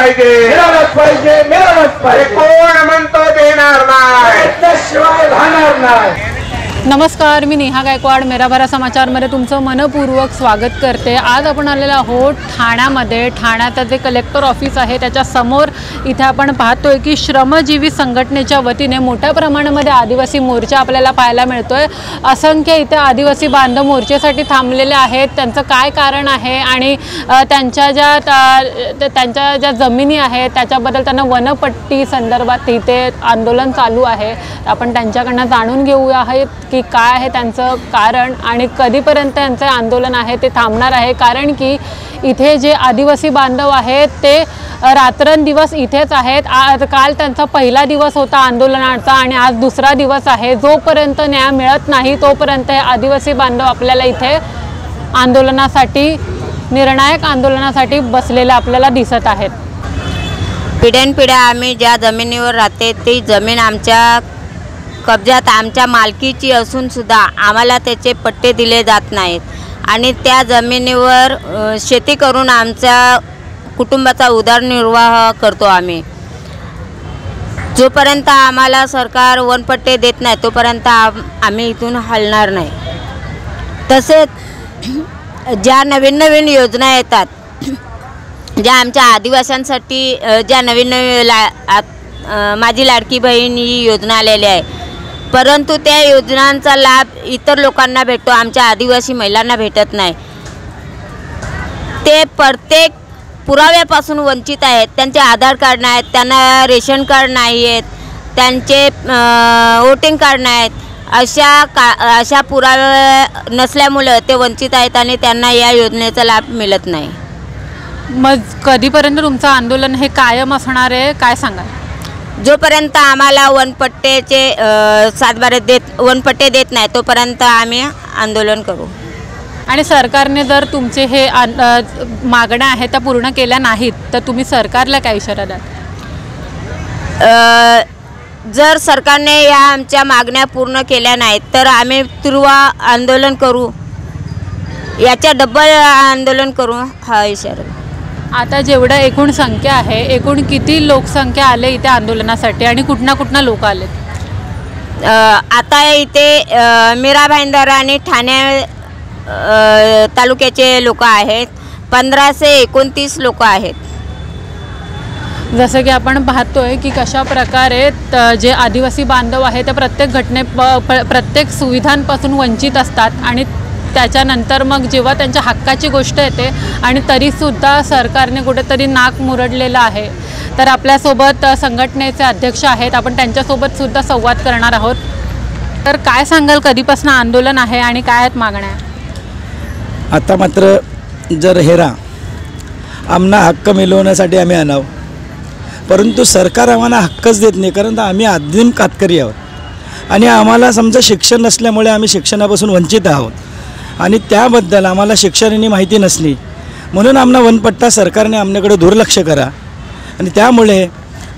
मिळालंच पाहिजे कोण म्हणतो देणार नाही त्याशिवाय राहणार नाही। नमस्कार, मी नेहा गायकवाड मेराभरा समाचारमध्ये तुमचं मनपूर्वक स्वागत करते। आज आपण आलेलो आहोत ठाण्यामध्ये। ठाण्याचं जे कलेक्टर ऑफिस आहे त्याच्या समोर इथे आपण पाहतोय की श्रमजीवी संघटनेच्या वतीने मोठ्या प्रमाणामध्ये आदिवासी मोर्चा आपल्याला पाहायला मिळतोय। असंख्य इथे आदिवासी बांधव मोर्चेसाठी थांबलेले आहेत। त्यांचं काय कारण आहे आणि त्यांच्या ज्या जमिनी आहेत त्याच्याबद्दल त्यांना वनपट्टी संदर्भात इथे आंदोलन चालू आहे। आपण त्यांच्याकडनं जाणून घेऊया आहे की काय आहे त्यांचं कारण आणि कधीपर्यंत त्यांचं आंदोलन आहे ते थांबणार आहे। कारण की इथे जे आदिवासी बांधव आहेत ते रात्रंदिवस इथेच आहेत। आज काल त्यांचा पहिला दिवस होता आंदोलनाचा आणि आज दुसरा दिवस आहे। जोपर्यंत न्याय मिळत नाही तोपर्यंत हे आदिवासी बांधव आपल्याला इथे आंदोलनासाठी निर्णायक आंदोलनासाठी बसलेले आपल्याला दिसत आहेत। पिढ्यानपिढ्या आम्ही ज्या जमिनीवर राहते ती जमीन आमच्या कब्जात आमच्या मालकीची असून सुद्धा आम्हाला त्याचे पट्टे दिले जात नाहीत आणि त्या जमिनीवर शेती करून आमच्या कुटुंबाचा उदरनिर्वाह करतो आम्ही। जोपर्यंत आम्हाला सरकार वनपट्टे देत नाही तोपर्यंत आम्ही इथून हलणार नाही। तसेच ज्या नवीन नवीन योजना येतात ज्या आमच्या आदिवासींसाठी ज्या नवीन माझी लाडकी बहीण ही योजना आलेली आहे, परंतु त्या योजनांचा लाभ इतर लोकांना भेटतो, आमच्या आदिवासी महिलांना भेटत नाही। ते प्रत्येक पुराव्यापासून वंचित आहेत। त्यांचे आधार कार्ड नाहीत, त्यांना रेशन कार्ड नाही आहेत, त्यांचे वोटिंग कार्ड नाहीत। अशा पुरावे नसल्यामुळे ते वंचित आहेत आणि त्यांना या योजनेचा लाभ मिळत नाही। मग कधीपर्यंत तुमचं आंदोलन हे कायम असणार आहे, काय सांगाल? जोपर्यंत आम्हाला वनपट्ट्याचे वनपट्टे देत नाही तोपर्यंत आम्ही आंदोलन करू। आणि सरकारने जर तुमचे हे मागण्या आहेत त्या पूर्ण केल्या नाहीत तर तुम्ही सरकारला काय इशारा द्याल? जर सरकारने या आमच्या मागण्या पूर्ण केल्या नाहीत तर आम्ही तीव्र आंदोलन करू, याच्या डबल आंदोलन करू हा इशारा। आता जेवढं एकूण संख्या आहे, एकूण किती लोकसंख्या आले इथे आंदोलनासाठी आणि कुठना लोक आले? आता इथे मीरा भाईंदर आणि ठाणे तालुक्याचे लोक आहेत, 1529 लोक आहेत। जसं की आपण पाहतोय की कशा प्रकारे जे आदिवासी बांधव आहेत ते प्रत्येक सुविधांपासून वंचित असतात आणि त्याच्यानंतर मग जेव्हा त्यांच्या हक्काची गोष्ट येते आणि तरीसुद्धा सरकारने कुठेतरी नाक मुरडलेलं आहे। तर आपल्यासोबत संघटनेचे अध्यक्ष आहेत, आपण त्यांच्यासोबत सुद्धा संवाद करणार आहोत। तर काय सांगाल, कधीपासून आंदोलन आहे आणि काय आहेत मागण्या? आता मात्र जर हेरा आम्हाला हक्क मिळवण्यासाठी आम्ही आणावं, परंतु सरकार आम्हाला हक्कच देत नाही, कारण आम्ही आदिम कातकरी आहोत आणि आम्हाला समजा शिक्षण नसल्यामुळे आम्ही शिक्षणापासून वंचित आहोत आणि त्याबद्दल आम्हाला शिक्षणाची माहिती नसली म्हणून आम्हाला वनपट्टा सरकारने आमच्याकडे दुर्लक्ष करा आणि त्यामुळे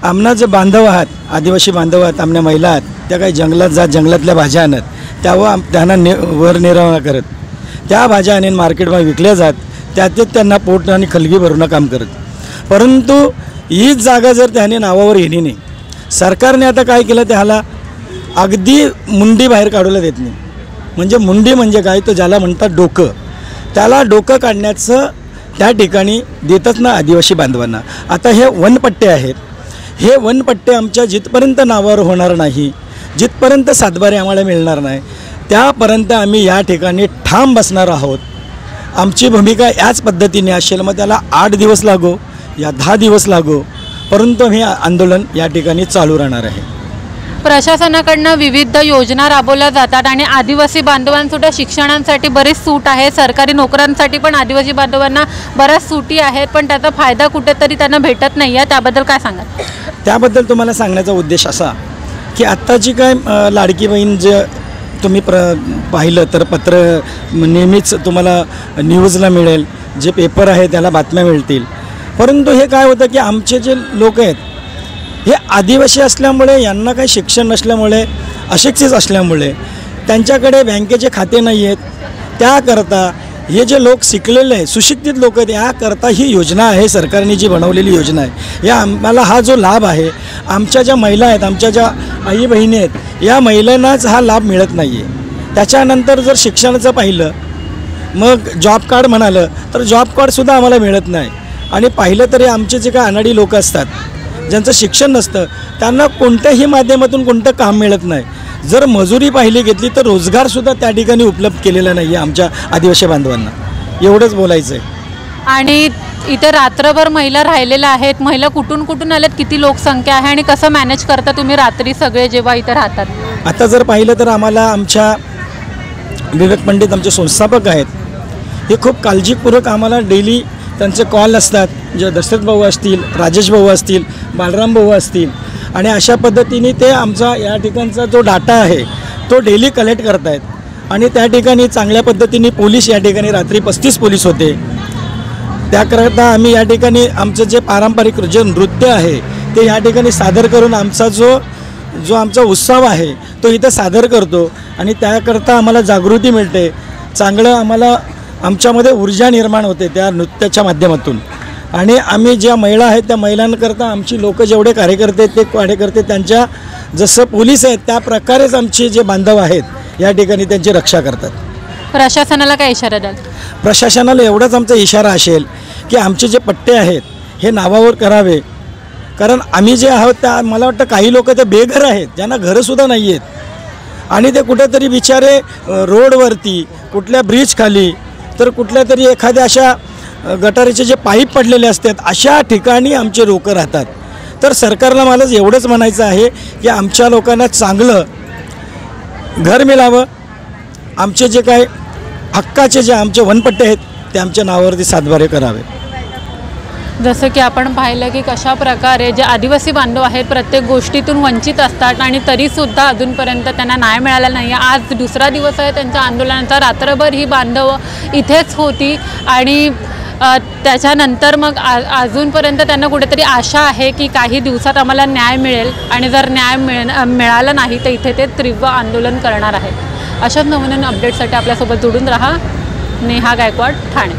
आम्हाला जे बांधव आहात, आदिवासी बांधव आहात, आमच्या महिला आहेत, त्या काही जंगलात जात जंगलातल्या भाज्या आणत त्यावर त्यांना वरनिर्वाह करत त्या भाज्या आणून मार्केटमध्ये विकल्या जात, त्यातच त्यांना पोट आणि खलगी भरणं काम करत। परंतु हीच जागा जर त्याने नावावर येणे नाही, सरकारने आता काय केलं, त्याला अगदी मुंडी बाहेर काढूला देत नाही। म्हणजे मुंडी म्हणजे काय, तो ज्याला म्हणतात डोकं, त्याला डोकं काढण्याचं त्या ठिकाणी देतच ना आदिवासी बांधवांना। आता हे वनपट्टे आहेत, हे वनपट्टे आमच्या जिथपर्यंत नावावर होणार नाही, जिथपर्यंत सातबारे आम्हाला मिळणार नाही त्यापर्यंत आम्ही या ठिकाणी ठाम बसणार आहोत। आमची भूमिका याच पद्धतीने असेल, मग त्याला 8 दिवस लागो या 10 दिवस लागो, परंतु हे आंदोलन या ठिकाणी चालू राहणार आहे। प्रशासनाकडनं विविध योजना राबवल्या जातात आणि आदिवासी बांधवांसुद्धा शिक्षणांसाठी बरीच सूट आहे, सरकारी नोकऱ्यांसाठी पण आदिवासी बांधवांना बऱ्याच सूटी आहेत, पण त्याचा फायदा कुठेतरी त्यांना भेटत नाही आहे। त्याबद्दल काय सांगाल? त्याबद्दल तुम्हाला सांगण्याचा उद्देश असा की आत्ताची काय लाडकी बहीण जे तुम्ही पाहिलं तर पत्र नेहमीच तुम्हाला न्यूजला मिळेल, जे पेपर आहे त्याला बातम्या मिळतील, परंतु हे काय होतं की आमचे जे लोक आहेत हे आदिवासी असल्यामुळे, यांना काही शिक्षण नसल्यामुळे, अशिक्षित असल्यामुळे त्यांच्याकडे बँकेचे खाते नाही आहेत, त्याकरता हे जे लोक शिकलेले आहे, सुशिक्षित लोक आहेत, याकरता ही योजना आहे, सरकारने जी बनवलेली योजना आहे, या आम्हाला हा जो लाभ आहे, आमच्या ज्या महिला आहेत, आमच्या ज्या आई बहिणी आहेत, या महिलांनाच हा लाभ मिळत नाही आहे. त्याच्यानंतर जर शिक्षणाचं पाहिलं, मग जॉब कार्ड म्हणालं तर जॉब कार्डसुद्धा आम्हाला मिळत नाही. आणि पाहिलं तरी आमचे जे काही अनाडी लोक असतात, ज्यांचं शिक्षण नसतं, त्यांना कोणत्याही माध्यमातून कोणतं काम मिळत नाही. जर मजुरी पाहिली घेतली तर रोजगारसुद्धा त्या ठिकाणी उपलब्ध केलेला नाही आहे आमच्या आदिवासी बांधवांना. एवढंच बोलायचं आहे. आणि इथे रात्रभर महिला राहिलेल्या आहेत. महिला कुठून कुठून आल्यात, किती लोकसंख्या आहे आणि कसं मॅनेज करता तुम्ही रात्री सगळे जेव्हा इथे राहतात? आता जर पाहिलं तर आम्हाला आमच्या विवेक पंडित आमचे संस्थापक आहेत, हे खूप काळजीपूर्वक आम्हाला डेली त्यांचे कॉल असतात. जे दशरथ भाऊ असतील, राजेश भाऊ असतील, बालराम भाऊ असतील, आणि अशा पद्धतीने ते आमचा या ठिकाणचा जो डाटा आहे तो डेली कलेक्ट करत आहेत. आणि त्या ठिकाणी चांगल्या पद्धतीने पोलीस या ठिकाणी रात्री 35 पोलीस होते. त्याकरता आम्ही या ठिकाणी आमचं जे पारंपरिक जे नृत्य आहे ते या ठिकाणी सादर करून आमचा जो आमचा उत्सव आहे तो इथं सादर करतो. आणि त्याकरता आम्हाला जागृती मिळते, चांगलं आम्हाला आमच्यामध्ये ऊर्जा निर्माण होते त्या नृत्याच्या माध्यमातून. आणि आम्ही ज्या महिला आहेत त्या महिलांकरता आमची लोक जेवढे कार्यकर्ते आहेत ते कार्यकर्ते त्यांच्या जसं पोलीस आहेत त्या प्रकारेच आमचे जे बांधव आहेत या ठिकाणी त्यांची रक्षा करतात. प्रशासनाला काय इशारा द्याल? प्रशासनाला एवढाच आमचा इशारा असेल की आमचे जे पट्टे आहेत हे नावावर करावे. कारण आम्ही जे आहोत त्या मला वाटतं काही लोक ते बेघर आहेत, ज्यांना घरंसुद्धा नाही आहेत, आणि ते कुठेतरी बिचारे रोडवरती, कुठल्या ब्रिज खाली, तर कुठल्या तरी एखाद्या अशा गटारीचे जे पाईप पडलेले असतात अशा ठिकाणी आमचे लोक राहतात. तर सरकारला मला एवढंच म्हणायचं आहे की आमच्या लोकांना चांगलं घर मिळावं, आमचे जे काय हक्काचे जे आमचे वनपट्टे आहेत ते आमच्या नावावरती सातबारे करावे. जसं की आपण पाहिलं की कशा प्रकारे जे आदिवासी बांधव आहेत प्रत्येक गोष्टीतून वंचित असतात आणि तरीसुद्धा अजूनपर्यंत त्यांना न्याय मिळाला नाही. आज दुसरा दिवस आहे त्यांच्या आंदोलनाचा. रात्रभर ही बांधव इथेच होती आणि त्याच्यानंतर मग अजूनपर्यंत त्यांना कुठेतरी आशा आहे की काही दिवसात आम्हाला न्याय मिळेल आणि जर न्याय मिळाला नाही तर इथे ते तीव्र आंदोलन करणार आहे. अशाच नवनवीन अपडेटसाठी आपल्यासोबत जोडून राहा. नेहा गायकवाड, ठाणे.